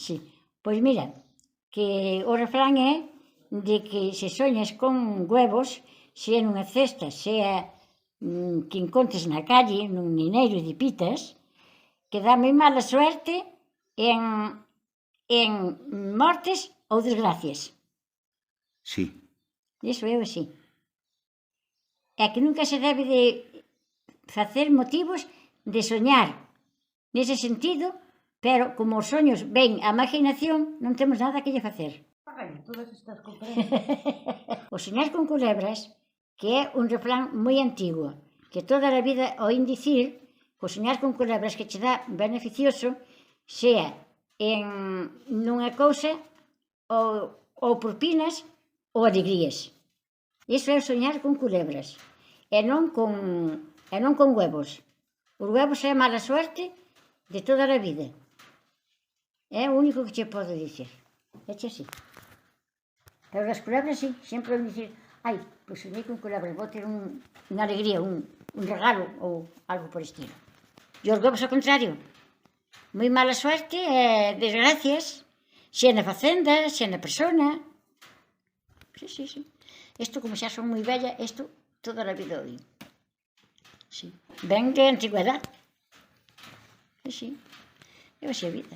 Sí. Pois mira, que o refrán é de que se soñas con huevos, sea nunha cesta, sea que encontres na calle, nun nineiro de pitas, que dá moi mala suerte en mortes ou desgracias. Sí. Iso é así. É que nunca se debe de facer motivos de soñar nese sentido, pero como os soños ven a imaginación, non temos nada que lle facer. Todas estas conferencias. O soñar con culebras, que é un refrán moi antigo, que toda a vida oín dicir que o soñar con culebras que che dá beneficioso sea nunha cousa ou por pinas ou alegrías. Iso é soñar con culebras, e non con huevos. Os huevos é a mala suerte de toda a vida. É o único que che podo dicir. Eche así. Pero as culebras, sí, sempre vou dicir, ai, pois soñei con culebras, vou ter unha alegría, un regalo ou algo por estilo. E os huevos ao contrario, moi mala suerte e desgracias, xa na facenda, xa na persona. Sí, sí, sí. Isto, como xa son moi bella, isto toda a vida oí. Sí. Ven de antigüedade. Sí, sí. É a vida.